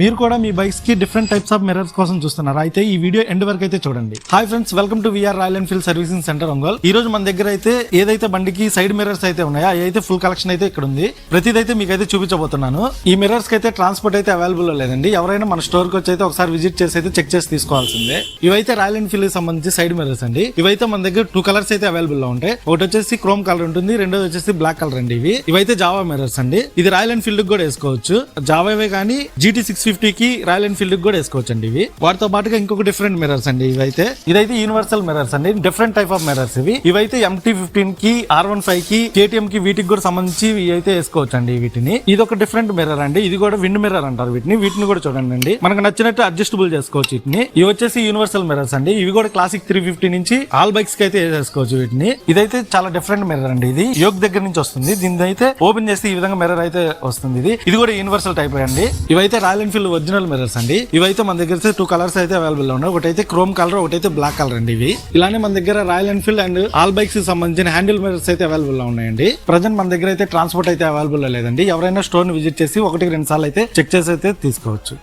మీరు కూడా మీ బైక్స్ కి డిఫరెంట్ టైప్స్ ఆఫ్ మిర్రర్స్ కోసం చూస్తున్నారు అయితే ఈ వీడియో ఎండ్ వరకు అయితే చూడండి. Hi friends, welcome to VR Royal Enfield servicing centre Ongole. ఈ రోజు మన దగ్గర అయితే ఏదైతే బండికి సైడ్ మిర్రర్స్ అయితే ఉన్నాయో అవి అయితే ఫుల్ కలెక్షన్ అయితే ఇక్కడ ఉంది. ప్రతిదైతే మీకు అయితే చూపించబోతున్నాను. ఈ మిర్రర్స్ కి అయితే ట్రాన్స్పోర్ట్ అయితే అవైలబుల్ లేదండి. ఎవరైనా మన స్టోర్ కి వచ్చి అయితే ఒకసారి విజిట్ చేసి అయితే చెక్ చేసి తీసుకోవాల్సిందే. ఇవైతే రాయల్ ఎన్ఫీల్డ్ కి సంబంధించి సైడ్ మిర్రర్స్ అండి. ఇవైతే మన దగ్గర 2 కలర్స్ అయితే అవైలబుల్ లో ఉంటాయి. ఒకటి వచ్చేసి క్రోమ్ కలర్ ఉంటుంది, రెండోది వచ్చేసి బ్లాక్ కలర్ అండి. ఇవైతే జావా మిర్రర్స్ అండి. ఇది రాయల్ ఎన్ఫీల్డ్ కి కూడా వేసుకోవచ్చు. జావావే కానీ GT 650 కి రాయల్ ఎన్ఫీల్డ్ కి కూడా వేసుకోవచ్చు అండి. ఇవి వాటితో పాటుగా ఇంకొక డిఫరెంట్ మిర్రర్స్ అండి. ఇదైతే యూనివర్సల్ మిర్రర్స్ అండి. డిఫరెంట్ టైప్ ఆఫ్ మిర్రర్స్ ఇవైతే MT-15 కి R15 కి KTM కి వీటికి కూడా సంబంధించి ఇవి అయితే వేసుకోవచ్చు అండి. వీటిని ఇది ఒక డిఫరెంట్ మిర్రర్ అండి. ఇది కూడా విండ్ మిర్రర్ అంటారు వీటిని కూడా చూడండి అండి. మనకు నచ్చినట్టు అడ్జస్టబుల్ చేసుకోవచ్చు వీటిని. ఇవి వచ్చేసి యూనివర్సల్ మిర్రర్స్ అండి. ఇవి కూడా క్లాసిక్ 350 నుంచి ఆల్ బైక్స్ కి అయితే వేసుకోవచ్చు వీటిని. ఇదైతే చాలా డిఫరెంట్ మిర్రర్ అండి. ఇది యోక్ దగ్గర నుంచి వస్తుంది. దీని అయితే ఓపెన్ చేస్తే ఈ విధంగా మిర్రర్ అయితే వస్తుంది. ఇది కూడా యూనివర్సల్ టైప్ అండి. ఇవైతే రాయల్ ఎన్ఫీల్డ్ ఒరిజినల్ మిర్రర్స్ అండి. ఇవైతే మన దగ్గర 2 కలర్స్ అయితే అవైలబుల్ ఉన్నాయి. ఒకటైతే క్రోమ్ కలర్, ఒకటైతే బ్లాక్ కలర్ అండి. ఇలానే మన దగ్గర royal Enfield and all bikes కి సంబంధించిన హ్యాండిల్ మిర్రర్స్ అయితే అవైలబుల్ లో ఉన్నాయండి. ప్రజెంట్ మన దగ్గర అయితే ట్రాన్స్పోర్ట్ అయితే అవైలబుల్ లేదండి. ఎవరైనా స్టోర్ ని విజిట్ చేసి 1-2 సార్లు అయితే చెక్ చేసి అయితే తీసుకోవచ్చు.